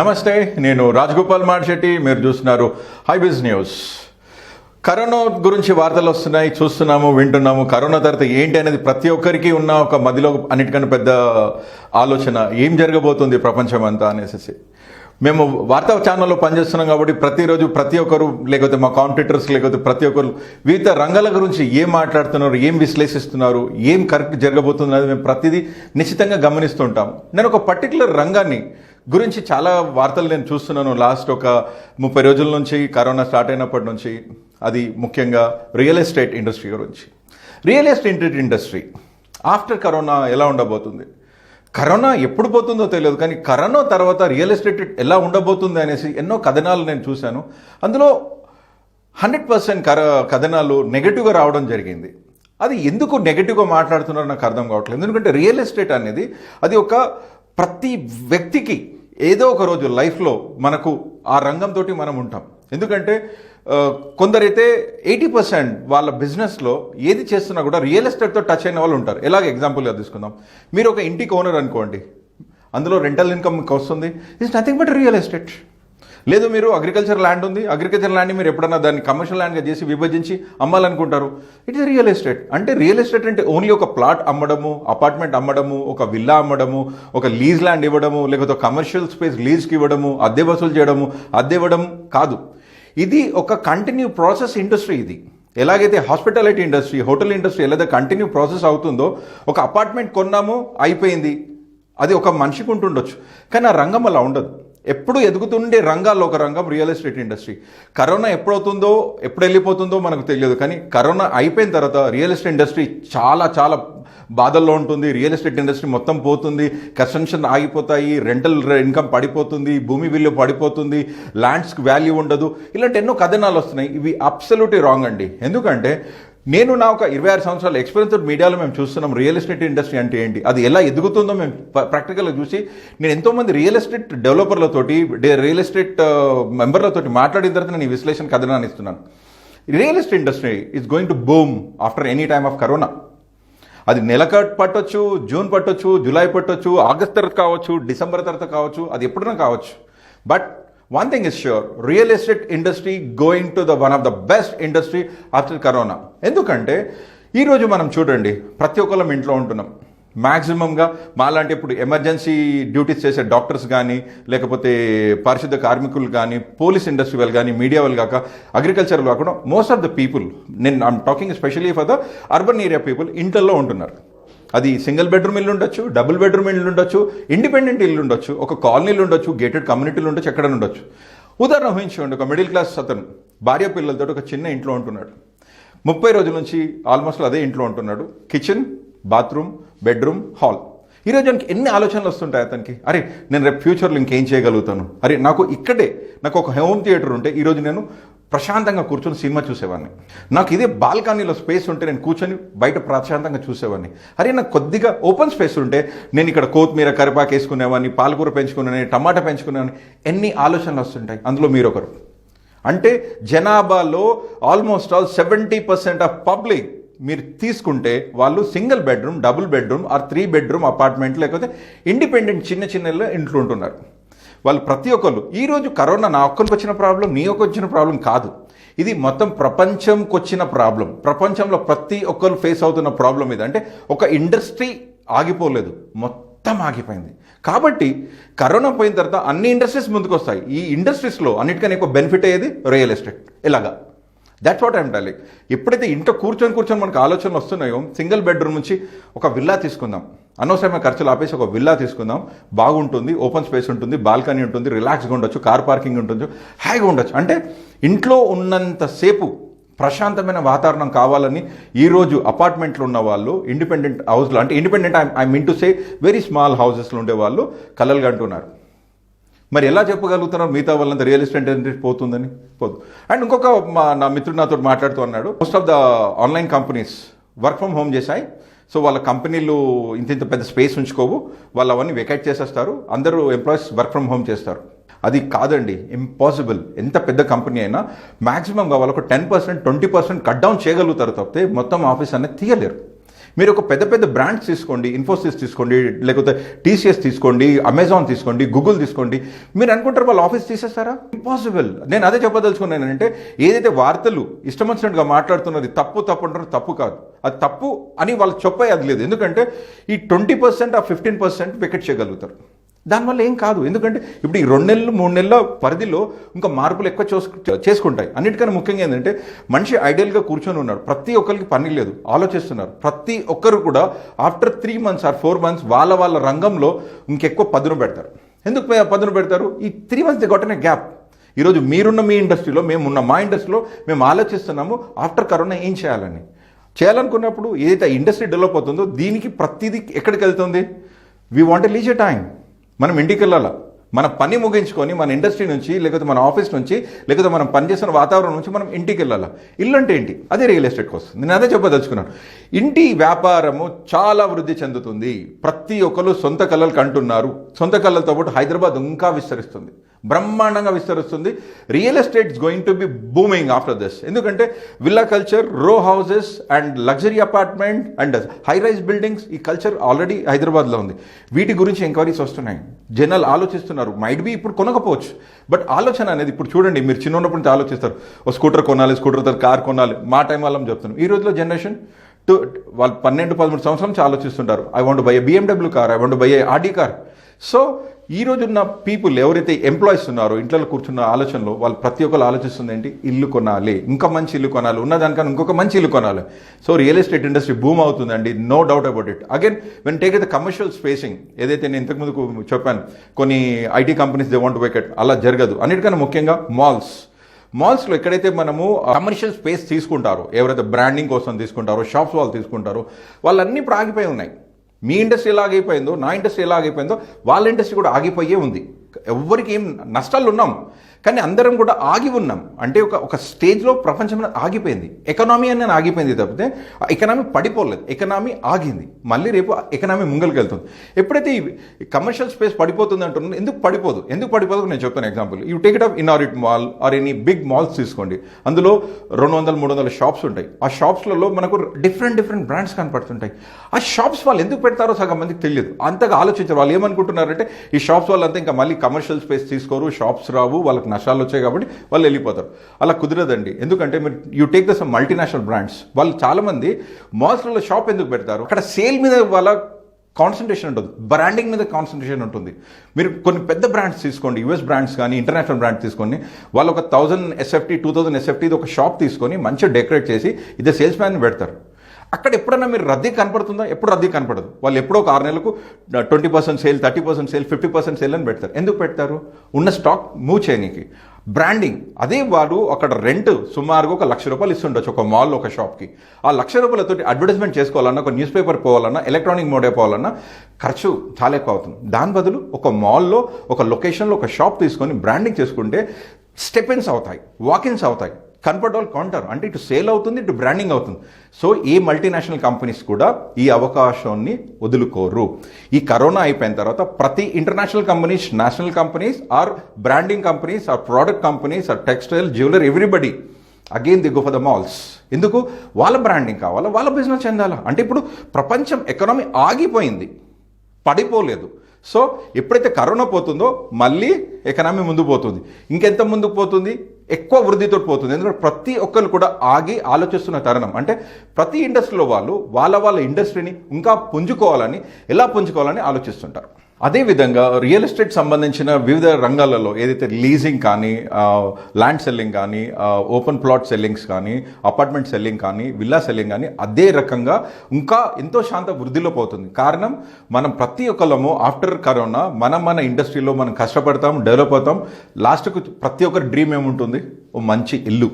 నమస్తే, నేను రాజగోపాల్ మాడిశెట్టి. మీరు చూస్తున్నారు హైబిజ్ న్యూస్. కరోనా గురించి వార్తలు వస్తున్నాయి, చూస్తున్నాము, వింటున్నాము. కరోనా తర్వాత ఏంటి అనేది ప్రతి ఒక్కరికి ఉన్న ఒక మదిలో అన్నిటికన్నా పెద్ద ఆలోచన, ఏం జరగబోతుంది ప్రపంచం అంతా అనేసి. మేము వార్తా ఛానల్లో పనిచేస్తున్నాం కాబట్టి ప్రతిరోజు ప్రతి ఒక్కరు, లేకపోతే మా కాంపిటీటర్స్, లేకపోతే ప్రతి ఒక్కరు వివిధ రంగాల గురించి ఏం మాట్లాడుతున్నారు, ఏం విశ్లేషిస్తున్నారు, ఏం కరెక్ట్ జరగబోతుంది అనేది మేము ప్రతిదీ నిశ్చితంగా గమనిస్తుంటాము. నేను ఒక పర్టికులర్ రంగాన్ని గురించి చాలా వార్తలు నేను చూస్తున్నాను లాస్ట్ ఒక 30 రోజుల నుంచి, కరోనా స్టార్ట్ అయినప్పటి నుంచి. అది ముఖ్యంగా రియల్ ఎస్టేట్ ఇండస్ట్రీ గురించి. Real estate industry after corona ఎలా ఉండబోతుంది, కరోనా ఎప్పుడు పోతుందో తెలియదు, కానీ కరోనా తర్వాత రియల్ ఎస్టేట్ ఎలా ఉండబోతుంది అనేసి ఎన్నో కథనాలు నేను చూశాను. అందులో 100% కథనాలు నెగటివ్గా రావడం జరిగింది. అది ఎందుకు నెగటివ్గా మాట్లాడుతున్నారో నాకు అర్థం కావట్లేదు. ఎందుకంటే రియల్ ఎస్టేట్ అనేది అది ఒక ప్రతి వ్యక్తికి ఏదో ఒక రోజు లైఫ్లో మనకు ఆ రంగంతో మనం ఉంటాం. ఎందుకంటే కొందరైతే 80% వాళ్ళ బిజినెస్లో ఏది చేస్తున్నా కూడా రియల్ ఎస్టేట్తో టచ్ అయిన వాళ్ళు ఉంటారు. ఎలాగ ఎగ్జాంపుల్గా తీసుకుందాం, మీరు ఒక ఇంటికి ఓనర్ అనుకోండి, అందులో రెంటల్ ఇన్కమ్ వస్తుంది, it's nothing but real estate. లేదు, మీరు అగ్రికల్చర్ ల్యాండ్ ఉంది, అగ్రికల్చర్ ల్యాండ్ని మీరు ఎప్పుడన్నా దాన్ని కమర్షియల్ ల్యాండ్గా చేసి విభజించి అమ్మాలనుకుంటారు, ఇట్ ఈస్ రియల్ ఎస్టేట్. అంటే రియల్ ఎస్టేట్ అంటే ఓన్లీ ఒక ప్లాట్ అమ్మడము, అపార్ట్మెంట్ అమ్మడము, ఒక విల్లా అమ్మడము, ఒక లీజ్ ల్యాండ్ ఇవ్వడము, లేకపోతే కమర్షియల్ స్పేస్ లీజ్కి ఇవ్వడము, అద్దె వసూలు చేయడము, అద్దె ఇవ్వడం కాదు. ఇది ఒక కంటిన్యూ ప్రాసెస్ ఇండస్ట్రీ. ఇది ఎలాగైతే హాస్పిటాలిటీ ఇండస్ట్రీ, హోటల్ ఇండస్ట్రీ ఎలా కంటిన్యూ ప్రాసెస్ అవుతుందో, ఒక అపార్ట్మెంట్ కొన్నాము అయిపోయింది, అది ఒక మనిషికి ఉంటుండొచ్చు, కానీ ఆ రంగం అలా ఉండదు. ఎప్పుడు ఎదుగుతుండే రంగాల్లో ఒక రంగం రియల్ ఎస్టేట్ ఇండస్ట్రీ. కరోనా ఎప్పుడవుతుందో, ఎప్పుడు వెళ్ళిపోతుందో మనకు తెలియదు, కానీ కరోనా అయిపోయిన తర్వాత రియల్ ఎస్టేట్ ఇండస్ట్రీ చాలా చాలా బాధల్లో ఉంటుంది. రియల్ ఎస్టేట్ ఇండస్ట్రీ మొత్తం పోతుంది, కన్స్ట్రక్షన్ ఆగిపోతాయి, రెంటల్ ఇన్కమ్ పడిపోతుంది, భూమి విలువ పడిపోతుంది, ల్యాండ్స్కి వాల్యూ ఉండదు, ఇలాంటి ఎన్నో కథనాలు వస్తున్నాయి. ఇవి అబ్సల్యూట్లీ రాంగ్ అండి. ఎందుకంటే నేను నా ఒక 26 సంవత్సరాల ఎక్స్పీరియన్స్ తోటి మీడియాలో మేము చూస్తున్నాం రియల్ ఎస్టేట్ ఇండస్ట్రీ అంటే ఏంటి, అది ఎలా ఎదుగుతుందో మేము ప్రాక్టికల్గా చూసి, నేను ఎంతోమంది రియల్ ఎస్టేట్ డెవలపర్లతోటి, రియల్ ఎస్టేట్ మెంబర్లతోటి మాట్లాడిన తర్వాత నేను ఈ విశ్లేషణ కథనాన్ని ఇస్తున్నాను. Real estate industry is going to boom after any time of corona. అది నెలకు పట్టొచ్చు, జూన్ పట్టొచ్చు, జూలై పట్టొచ్చు, ఆగస్ట్ తర్వాత కావచ్చు, డిసెంబర్ తర్వాత కావచ్చు, అది ఎప్పుడైనా కావచ్చు. But one thing is sure, real estate industry going to the one of the best industry after corona. ఎందుకంటే ఈరోజు మనం చూడండి, ప్రతి ఒక్కళ్ళం ఇంట్లో ఉంటున్నాం. మ్యాక్సిమంగా మాలాంటి ఇప్పుడు ఎమర్జెన్సీ డ్యూటీస్ చేసే డాక్టర్స్ కానీ, లేకపోతే పారిశుద్ధ కార్మికులు కానీ, పోలీస్ ఇండస్ట్రీ వాళ్ళు కానీ, మీడియా వాళ్ళు కాక, అగ్రికల్చర్ కాకుండా మోస్ట్ ఆఫ్ ద పీపుల్, నేను I'm talking especially for the urban area people, ఇంట్లో ఉంటున్నారు. అది సింగిల్ బెడ్రూమ్ ఇల్లు ఉండొచ్చు, డబుల్ బెడ్రూమ్ ఇల్లు ఉండొచ్చు, ఇండిపెండెంట్ ఇల్లు ఉండొచ్చు, ఒక కాలనీలు ఉండొచ్చు, గేటెడ్ కమ్యూనిటీలు ఉండొచ్చు, ఎక్కడ ఉండొచ్చు. ఉదాహరణ ఊహించుకోండి, ఒక మిడిల్ క్లాస్ అతను భార్య పిల్లలతో ఒక చిన్న ఇంట్లో ఉంటున్నాడు. 30 రోజుల నుంచి ఆల్మోస్ట్ అదే ఇంట్లో ఉంటున్నాడు. Kitchen, bathroom, bedroom, hall. ఈరోజు నాకు ఎన్ని ఆలోచనలు వస్తుంటాయి అతనికి, అరే నేను రేపు ఫ్యూచర్లో ఇంకేం చేయగలుగుతాను, అరే నాకు ఒక హోమ్ థియేటర్ ఉంటే ఈరోజు నేను ప్రశాంతంగా కూర్చొని సినిమా చూసేవాడిని, నాకు ఇదే బాల్కనీలో స్పేస్ ఉంటే నేను కూర్చొని బయట ప్రశాంతంగా చూసేవాడిని, అరే నాకు కొద్దిగా ఓపెన్ స్పేస్ ఉంటే నేను ఇక్కడ కొత్తిమీర, కరివేపాకు వేసుకునేవాడిని, పాలకూర పెంచుకునేవాడిని, టమాటా పెంచుకునేవాడిని. ఎన్ని ఆలోచనలు వస్తుంటాయి. అందులో మీరు ఒకరు. అంటే జనాభాలో ఆల్మోస్ట్ ఆల్ 70% ఆఫ్ పబ్లిక్ మీరు తీసుకుంటే వాళ్ళు single bedroom, double bedroom are 3 bedroom apartment, లేకపోతే ఇండిపెండెంట్ చిన్న చిన్న ఇంట్లో ఉంటున్నారు. వాళ్ళు ప్రతి ఒక్కళ్ళు ఈరోజు కరోనా నా ఒక్కరికి వచ్చిన ప్రాబ్లం, నీ ఒక్కరికి వచ్చిన ప్రాబ్లం కాదు, ఇది మొత్తం ప్రపంచంకి వచ్చిన ప్రాబ్లం. ప్రపంచంలో ప్రతి ఒక్కరు ఫేస్ అవుతున్న ప్రాబ్లం ఇది. అంటే ఒక ఇండస్ట్రీ ఆగిపోలేదు, మొత్తం ఆగిపోయింది. కాబట్టి కరోనా పోయిన తర్వాత అన్ని ఇండస్ట్రీస్ ముందుకు వస్తాయి. ఈ ఇండస్ట్రీస్లో అన్నిటికన్నా ఎక్కువ బెనిఫిట్ అయ్యేది రియల్ ఎస్టేట్. ఎలాగా? That's what I'm telling. ఎప్పుడైతే ఇంట్లో కూర్చొని మనకు ఆలోచనలు వస్తున్నాయో, సింగిల్ బెడ్రూమ్ నుంచి ఒక విల్లా తీసుకుందాం, అనవసరమైన ఖర్చులు ఆపేసి ఒక విల్లా తీసుకుందాం, బాగుంటుంది, ఓపెన్ స్పేస్ ఉంటుంది, బాల్కనీ ఉంటుంది, రిలాక్స్గా ఉండొచ్చు, కార్ పార్కింగ్ ఉంటుంది, హాయిగా ఉండొచ్చు. అంటే ఇంట్లో ఉన్నంతసేపు ప్రశాంతమైన వాతావరణం కావాలని ఈరోజు అపార్ట్మెంట్లో ఉన్న వాళ్ళు, ఇండిపెండెంట్ హౌస్లో, అంటే independent I mean to say very small హౌసెస్లో ఉండే వాళ్ళు కలలుగా అంటున్నారు. మరి ఎలా చెప్పగలుగుతున్నారు మిగతా వాళ్ళంతా రియల్ ఎస్టేట్ ఇండస్ట్రీ పోతుందని? పోదు. అండ్ ఇంకొక నా మిత్రుడు నాతో మాట్లాడుతూ అన్నాడు, most of the online companies work from home చేశాయి, సో వాళ్ళ కంపెనీలు ఇంత పెద్ద స్పేస్ ఉంచుకోవు, వాళ్ళు అవన్నీ వెకేట్ చేసేస్తారు, అందరూ ఎంప్లాయీస్ వర్క్ ఫ్రమ్ హోమ్ చేస్తారు. అది కాదండి, ఇంపాసిబుల్. ఎంత పెద్ద కంపెనీ అయినా మ్యాక్సిమంగా వాళ్ళకు 10%, 20% కట్ డౌన్ చేయగలుగుతారు తప్పితే మొత్తం ఆఫీస్ అనేది తీయలేరు. మీరు ఒక పెద్ద పెద్ద బ్రాండ్స్ తీసుకోండి, ఇన్ఫోసిస్ తీసుకోండి, లేకపోతే టీసీఎస్ తీసుకోండి, అమెజాన్ తీసుకోండి, గూగుల్ తీసుకోండి, మీరు అనుకుంటారు వాళ్ళు ఆఫీస్ తీసేస్తారా? ఇంపాసిబుల్. నేను అదే చెప్పదలుచుకున్నాను అంటే ఏదైతే వార్తలు ఇష్టం వచ్చినట్టుగా మాట్లాడుతున్నది తప్పు అంటారు, తప్పు కాదు. అది తప్పు అని వాళ్ళు చెప్పేది లేదు. ఎందుకంటే ఈ 20% ఆ 15% వికెట్ చేయగలుగుతారు. దానివల్ల ఏం కాదు. ఎందుకంటే ఇప్పుడు ఈ 2 నెలలు 3 నెలల పరిధిలో ఇంకా మార్పులు ఎక్కువ చేసుకుంటాయి. అన్నిటికన్నా ముఖ్యంగా ఏంటంటే మనిషి ఐడియల్గా కూర్చొని ఉన్నాడు. ప్రతి ఒక్కరికి పని లేదు, ఆలోచిస్తున్నారు. ప్రతి ఒక్కరు కూడా ఆఫ్టర్ 3 months ఆర్ 4 months వాళ్ళ రంగంలో ఇంకెక్కువ పదును పెడతారు. ఎందుకు పదును పెడతారు? ఈ 3 months ది గొట్టనే గ్యాప్. ఈరోజు మీరున్న మీ ఇండస్ట్రీలో, మేమున్న మా ఇండస్ట్రీలో మేము ఆలోచిస్తున్నాము ఆఫ్టర్ కరోనా ఏం చేయాలనుకున్నప్పుడు ఏదైతే ఇండస్ట్రీ డెవలప్ అవుతుందో దీనికి ప్రతిదీ ఎక్కడికి వెళ్తుంది? We want a leisure time. మనం ఇంటికి వెళ్ళాలా, మన పని ముగించుకొని మన ఇండస్ట్రీ నుంచి, లేకపోతే మన ఆఫీస్ నుంచి, లేకపోతే మనం పనిచేస్తున్న వాతావరణం నుంచి మనం ఇంటికి వెళ్ళాలా. ఇల్లు అంటే ఏంటి? అదే రియల్ ఎస్టేట్కి వస్తుంది. నేను అదే చెప్పదలుచుకున్నాను. ఇంటి వ్యాపారము చాలా వృద్ధి చెందుతుంది. ప్రతి ఒక్కరు సొంత కళలు కంటున్నారు. సొంత కళలతో పాటు హైదరాబాద్ ఇంకా విస్తరిస్తుంది, బ్రహ్మాండంగా విస్తరిస్తుంది. Real estate is going to be booming after this. ఎందుకంటే villa culture, row houses and luxury apartment and high rise buildings, ఈ కల్చర్ ఆల్రెడీ హైదరాబాద్లో ఉంది. వీటి గురించి ఎంక్వైరీస్ వస్తున్నాయి. జనాలు ఆలోచిస్తున్నారు. మైట్ బి ఇప్పుడు కొనకపోవచ్చు, బట్ ఆలోచన అనేది ఇప్పుడు చూడండి. మీరు చిన్న ఉన్నప్పుడు నుంచి ఆలోచిస్తారు, ఓ స్కూటర్ కొనాలి, స్కూటర్ తర్వాత కార్ కొనాలి. మా టైం వాళ్ళని చెప్తున్నాను. ఈ రోజులో జనరేషన్ వాళ్ళు 12-13 సంవత్సరాల నుంచి ఆలోచిస్తుంటారు. I want buy a BMW car, I want buy a Audi car. So ఈ రోజున్న పీపుల్ ఎవరైతే ఎంప్లాయీస్ ఉన్నారో ఇంట్లో కూర్చున్న ఆలోచనలో వాళ్ళు ప్రతి ఒక్కరు ఆలోచిస్తుంది ఏంటి? ఇల్లు కొనాలి, ఇంకా మంచి ఇల్లు కొనాలి, ఉన్నదానికన్నా ఇంకొక మంచి ఇల్లు కొనాలి. So real estate industry boom అవుతుందండి, no doubt about it. Again when take the commercial spacing, ఏదైతే నేను ఇంతకుముందు చెప్పాను కొన్ని IT companies they want vacate, అలా జరగదు. అన్నిటికన్నా ముఖ్యంగా మాల్స్లో ఎక్కడైతే మనము కమర్షియల్ స్పేస్ తీసుకుంటారో, ఎవరైతే బ్రాండింగ్ కోసం తీసుకుంటారో, షాప్స్ వాళ్ళు తీసుకుంటారో, వాళ్ళన్నీ ఇప్పుడు ఆగిపోయి ఉన్నాయి. మీ ఇండస్ట్రీ ఎలా ఆగిపోయిందో, నా ఇండస్ట్రీ ఎలా ఆగిపోయిందో, వాళ్ళ ఇండస్ట్రీ కూడా ఆగిపోయే ఉంది. ఎవ్వరికి ఏం నష్టాలు ఉన్నాం, కానీ అందరం కూడా ఆగి ఉన్నాం. అంటే ఒక స్టేజ్లో ప్రపంచం ఆగిపోయింది. ఎకనామీ అనేది ఆగిపోయింది తప్పితే ఎకనామీ పడిపోలేదు, ఎకనామీ ఆగింది. మళ్ళీ రేపు ఎకనామీ ముంగలికి వెళ్తుంది. ఎప్పుడైతే ఈ కమర్షియల్ స్పేస్ పడిపోతుంది అంటున్నాను, ఎందుకు పడిపోదు నేను చెప్తాను example. You take it up Inorbit mall or any big malls తీసుకోండి. అందులో 200-300 షాప్స్ ఉంటాయి. ఆ షాప్స్లలో మనకు డిఫరెంట్ బ్రాండ్స్ కనపడుతుంటాయి. ఆ షాప్స్ వాళ్ళు ఎందుకు పెడతారో సగం మందికి తెలియదు. అంతగా ఆలోచించారు. వాళ్ళు ఏమనుకుంటున్నారంటే ఈ షాప్స్ వాళ్ళంతా ఇంకా మళ్ళీ కమర్షియల్ స్పేస్ తీసుకోరు, షాప్స్ రావు, వాళ్ళకి నష్టాలు వచ్చాయి కాబట్టి వాళ్ళు వెళ్ళిపోతారు. అలా కుదరదండి. ఎందుకంటే మీరు you take the sum multinational brands, వాళ్ళు చాలామంది మాల్స్లలో షాప్ ఎందుకు పెడతారు? అక్కడ సేల్ మీద వాళ్ళ కాన్సన్ట్రేషన్ ఉంటుంది, బ్రాండింగ్ మీద కాన్సన్ట్రేషన్ ఉంటుంది. మీరు కొన్ని పెద్ద బ్రాండ్స్ తీసుకోండి, యూఎస్ బ్రాండ్స్ కానీ ఇంటర్నేషనల్ బ్రాండ్స్ తీసుకోండి. వాళ్ళు ఒక 1000 SFT 2000 SFT ఒక షాప్ తీసుకొని మంచిగా డెకరేట్ చేసి ఇదే సేల్స్ మ్యాన్ పెడతారు. అక్కడ ఎప్పుడన్నా మీరు రద్దీ కనపడుతుందా? ఎప్పుడు రద్దీ కనపడదు. వాళ్ళు ఎప్పుడో ఒక 6 నెలలకు 20% సేల్, 30% సేల్, 50% సేల్ అని పెడతారు. ఎందుకు పెడతారు? ఉన్న స్టాక్ మూవ్ చేయడానికి. బ్రాండింగ్. అదే వాడు అక్కడ రెంట్ సుమారుగా ఒక ₹1,00,000 ఇస్తుండొచ్చు ఒక మాల్లో, ఒక షాప్కి. ఆ ₹1,00,000 అడ్వర్టైజ్మెంట్ చేసుకోవాలన్నా, ఒక న్యూస్ పేపర్ పోవాలన్నా, ఎలక్ట్రానిక్ మోడే పోవాలన్నా ఖర్చు చాలా ఎక్కువ అవుతుంది. దాని బదులు ఒక మాల్లో, ఒక లొకేషన్లో ఒక షాప్ తీసుకొని బ్రాండింగ్ చేసుకుంటే స్టెప్-ఇన్స్ అవుతాయి, వాక్-ఇన్స్ అవుతాయి, కన్వర్ట్ వాళ్ళు కొంటారు. అంటే ఇటు సేల్ అవుతుంది, ఇటు బ్రాండింగ్ అవుతుంది. సో ఈ మల్టీనేషనల్ కంపెనీస్ కూడా ఈ అవకాశాన్ని వదులుకోరు. ఈ కరోనా అయిపోయిన తర్వాత ప్రతి international companies, national companies or branding companies or product companies or textile, jewellery, everybody again the go for the malls. ఎందుకు? వాళ్ళ బ్రాండింగ్ కావాలా, వాళ్ళ బిజినెస్ చెందాలా. అంటే ఇప్పుడు ప్రపంచం ఎకనామీ ఆగిపోయింది, పడిపోలేదు. సో ఎప్పుడైతే కరోనా పోతుందో మళ్ళీ ఎకనామీ ముందుకు పోతుంది. ఇంకెంత ముందుకు పోతుంది? ఎక్కువ వృద్ధితో పోతుంది. ఎందుకంటే ప్రతి ఒక్కరు కూడా ఆగి ఆలోచిస్తున్న తరుణం. అంటే ప్రతి ఇండస్ట్రీలో వాళ్ళు వాళ్ళ ఇండస్ట్రీని ఇంకా పుంజుకోవాలని, ఎలా పుంజుకోవాలని ఆలోచిస్తుంటారు. అదేవిధంగా రియల్ ఎస్టేట్ సంబంధించిన వివిధ రంగాలలో ఏదైతే లీజింగ్ కానీ, ల్యాండ్ సెల్లింగ్ కానీ, ఓపెన్ ప్లాట్ సెల్లింగ్స్ కానీ, అపార్ట్మెంట్ సెల్లింగ్ కానీ, విల్లా సెల్లింగ్ కానీ అదే రకంగా ఇంకా ఎంతో శాంత వృద్ధిలో పోతుంది. కారణం మనం ప్రతి ఒక్కళ్ళము ఆఫ్టర్ కరోనా మన ఇండస్ట్రీలో మనం కష్టపడతాం, డెవలప్ అవుతాం. లాస్ట్కు ప్రతి ఒక్కరి డ్రీమ్ ఏముంటుంది? ఓ మంచి ఇల్లు.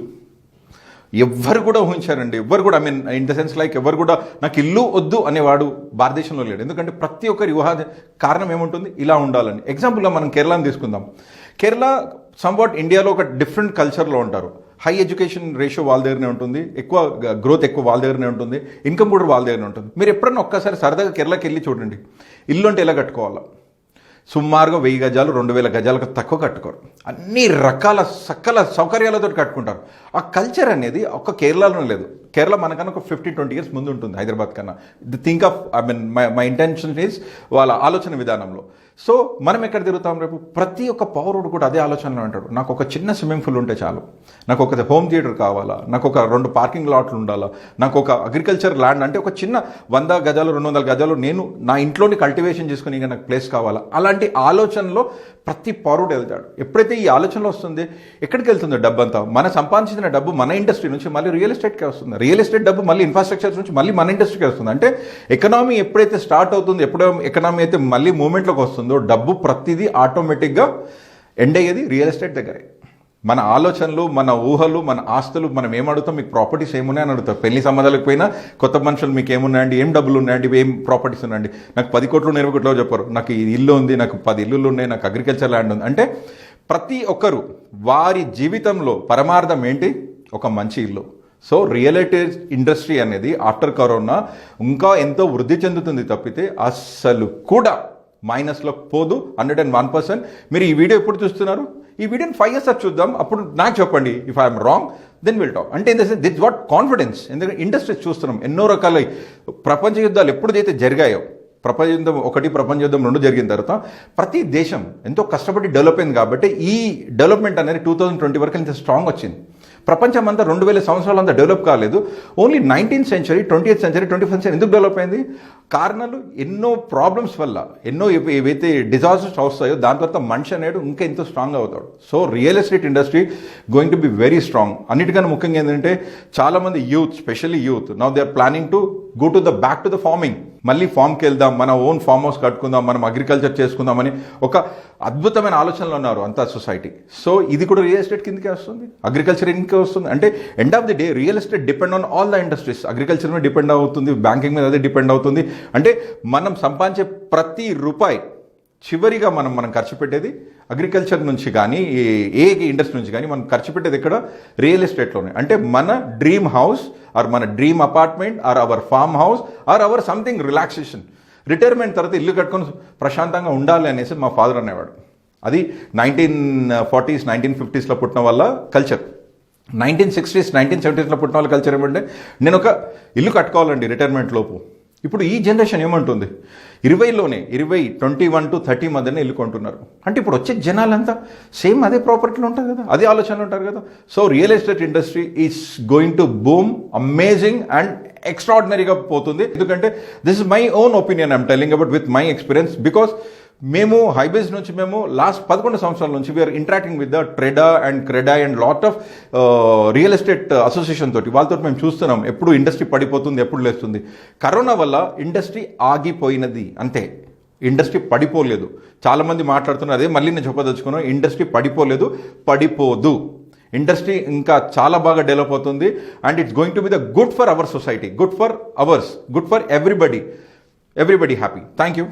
ఎవ్వరు కూడా ఊహించారండి. ఎవ్వరు కూడా, I mean in the sense like ఎవరు కూడా నాకు ఇల్లు వద్దు అనేవాడు భారతదేశంలో లేడు. ఎందుకంటే ప్రతి ఒక్కరి ఊహ కారణం ఏముంటుంది? ఇలా ఉండాలని. ఎగ్జాంపుల్గా మనం కేరళను తీసుకుందాం. కేరళ సంవాట్ ఇండియాలో ఒక డిఫరెంట్ కల్చర్లో ఉంటారు. హై ఎడ్యుకేషన్ రేషియో వాళ్ళ దగ్గరనే ఉంటుంది, ఎక్కువ గ్రోత్ ఎక్కువ వాళ్ళ దగ్గరనే ఉంటుంది, ఇన్కమ్ కూడా వాళ్ళ దగ్గరనే ఉంటుంది. మీరు ఎప్పుడన్నా ఒక్కసారి సరదాగా కేరళకి వెళ్ళి చూడండి, ఇల్లు అంటే ఎలా కట్టుకోవాలా. సుమారుగా 1000 గజాలు 2000 గజాలకు తక్కువ కట్టుకోరు. అన్ని రకాల సకల సౌకర్యాలతో కట్టుకుంటారు. ఆ కల్చర్ అనేది ఒక్క కేరళలోనే లేదు, కేరళ మనకన్నా ఒక 15-20 ఇయర్స్ ముందు ఉంటుంది హైదరాబాద్ కన్నా. Think of I mean my intention is వాళ్ళ ఆలోచన విధానంలో. సో మనం ఎక్కడ తిరుగుతాం రేపు? ప్రతి ఒక్క పౌరుడు కూడా అదే ఆలోచనలో ఉంటాడు. నాకు ఒక చిన్న స్విమ్మింగ్ పూల్ ఉంటే చాలు, నాకు ఒక హోమ్ థియేటర్ కావాలా, నాకు ఒక 2 పార్కింగ్ లాట్లు ఉండాలా, నాకు ఒక అగ్రికల్చర్ ల్యాండ్ అంటే ఒక చిన్న 100 గజాలు 200 గజాలు నేను నా ఇంట్లోని కల్టివేషన్ చేసుకుని నాకు ప్లేస్ కావాలా, అలాంటి ఆలోచనలో ప్రతి పౌరుడు వెళ్తాడు. ఎప్పుడైతే ఈ ఆలోచనలో వస్తుంది, ఎక్కడికి వెళ్తుందో డబ్బు అంతా? మన సంపాదించిన డబ్బు మన ఇండస్ట్రీ నుంచి మళ్ళీ రియల్ ఎస్టేట్కి వస్తుంది, రియల్ ఎస్టేట్ డబ్బు మళ్ళీ ఇన్ఫ్రాస్ట్రక్చర్ నుంచి మళ్ళీ మన ఇండస్ట్రీకి వస్తుంది. అంటే ఎకనామీ ఎప్పుడైతే స్టార్ట్ అవుతుంది, ఎప్పుడో ఎకనామీ అయితే మళ్ళీ మూమెంట్లోకి వస్తుందో డబ్బు ప్రతిదీ ఆటోమేటిక్గా ఎండ్ అయ్యేది రియల్ ఎస్టేట్ దగ్గరే. మన ఆలోచనలు, మన ఊహలు, మన ఆస్తులు, మనం ఏమడుగుతాం? మీకు ప్రాపర్టీస్ ఏమున్నాయని అడుగుతాం. పెళ్లి సంబంధాలకు పోయినా కొత్త మనుషులు మీకు ఏమున్నాయండి, ఏం డబ్బులు ఉన్నాయండి, ఏం ప్రాపర్టీస్ ఉన్నాయండి, నాకు 10 కోట్లు 20 కోట్లు చెప్పారు, నాకు ఈ ఇల్లు ఉంది, నాకు 10 ఇల్లులు ఉన్నాయి, నాకు అగ్రికల్చర్ ల్యాండ్ ఉంది. అంటే ప్రతి ఒక్కరు వారి జీవితంలో పరమార్థం ఏంటి? ఒక మంచి ఇల్లు. సో రియల్ ఎస్టేట్ ఇండస్ట్రీ అనేది ఆఫ్టర్ కరోనా ఇంకా ఎంతో వృద్ధి చెందుతుంది తప్పితే అస్సలు కూడా మైనస్లో పోదు. 101%. మీరు ఈ వీడియో ఎప్పుడు చూస్తున్నారు? ఈ వీడియోని 5 years చూద్దాం, అప్పుడు నాకు చెప్పండి. If I'm wrong then will talk. అంటే దిట్స్ వాట్ కాన్ఫిడెన్స్. ఎందుకంటే ఇండస్ట్రీస్ చూస్తున్నాం ఎన్నో రకాల ప్రపంచ యుద్ధాలు ఎప్పుడైతే జరిగాయో, ప్రపంచ యుద్ధం 1, ప్రపంచ యుద్ధం 2 జరిగిన తర్వాత ప్రతి దేశం ఎంతో కష్టపడి డెవలప్ అయింది. కాబట్టి ఈ డెవలప్మెంట్ అనేది 2020 వరకు ఇంత స్ట్రాంగ్ వచ్చింది. ప్రపంచం అంతా 2000 సంవత్సరాలు అంతా డెవలప్ కాలేదు. Only 19th century, 20th century, 21st century ఎందుకు డెవలప్ అయింది? కారణాలు ఎన్నో ప్రాబ్లమ్స్ వల్ల, ఎన్నో ఏవైతే డిజాస్టర్స్ వస్తాయో దాని తర్వాత మనిషి అనేడు ఇంకా ఎంతో స్ట్రాంగ్ అవుతాడు. So real estate industry going to be very strong. అన్నిటికన్నా ముఖ్యంగా ఏంటంటే చాలామంది youth, specially youth, now they are planning to go to the back to the farming. మళ్ళీ ఫామ్కి వెళ్దాం, మన ఓన్ ఫామ్ హౌస్ కట్టుకుందాం, మనం అగ్రికల్చర్ చేసుకుందామని ఒక అద్భుతమైన ఆలోచనలు ఉన్నారు అంతా సొసైటీ. సో ఇది కూడా రియల్ ఎస్టేట్ కిందకే వస్తుంది, అగ్రికల్చర్ ఇంకే వస్తుంది. అంటే end of the day real estate depend on all the industries. Agriculture మీద డిపెండ్ అవుతుంది, బ్యాంకింగ్ మీద అదే డిపెండ్ అవుతుంది. అంటే మనం సంపాదించే ప్రతి రూపాయి చివరిగా మనం ఖర్చు పెట్టేది అగ్రికల్చర్ నుంచి కానీ ఏ ఇండస్ట్రీ నుంచి కానీ మనం ఖర్చు పెట్టేది ఇక్కడ రియల్ ఎస్టేట్లోనే. అంటే మన డ్రీమ్ హౌస్ ఆర్ మన dream apartment or our farm house or our something relaxation. Retirement తర్వాత ఇల్లు కట్టుకొని ప్రశాంతంగా ఉండాలి అనేసి మా ఫాదర్ అనేవాడు. అది 1940s 1950s పుట్టిన వాళ్ళ కల్చర్. 1960s 1970s పుట్టిన వాళ్ళ కల్చర్ ఏమంటే నేను ఒక ఇల్లు కట్టుకోవాలండి రిటైర్మెంట్ లోపు. ఇప్పుడు ఈ జనరేషన్ ఏమంటుంది? 21 to 30 మధ్యనే ఇల్లు కొంటున్నారు. అంటే ఇప్పుడు వచ్చే జనాలంతా సేమ్ అదే ప్రాపర్టీలో ఉంటుంది కదా, అదే ఆలోచనలు ఉంటారు కదా. So real estate industry is going to boom amazing and ఎక్స్ట్రాడినరీగా పోతుంది. ఎందుకంటే this is my own opinion, I'm telling about with my experience. Because మేము హైబేస్ నుంచి మేము లాస్ట్ 11 సంవత్సరాల నుంచి we are interacting with the TREDA and CREDAI and lot of real estate association తోటి. వాళ్ళతో మేము చూస్తున్నాం ఎప్పుడు ఇండస్ట్రీ పడిపోతుంది, ఎప్పుడు లేస్తుంది. కరోనా వల్ల ఇండస్ట్రీ ఆగిపోయినది అంతే, ఇండస్ట్రీ పడిపోలేదు. చాలామంది మాట్లాడుతున్నారు అదే, మళ్ళీ నేను చెప్పదలుచుకున్నాను, ఇండస్ట్రీ పడిపోలేదు, పడిపోదు. ఇండస్ట్రీ ఇంకా చాలా బాగా డెవలప్ అవుతుంది. And it's going to be the good for our society, good for hours, good for everybody happy. Thank you.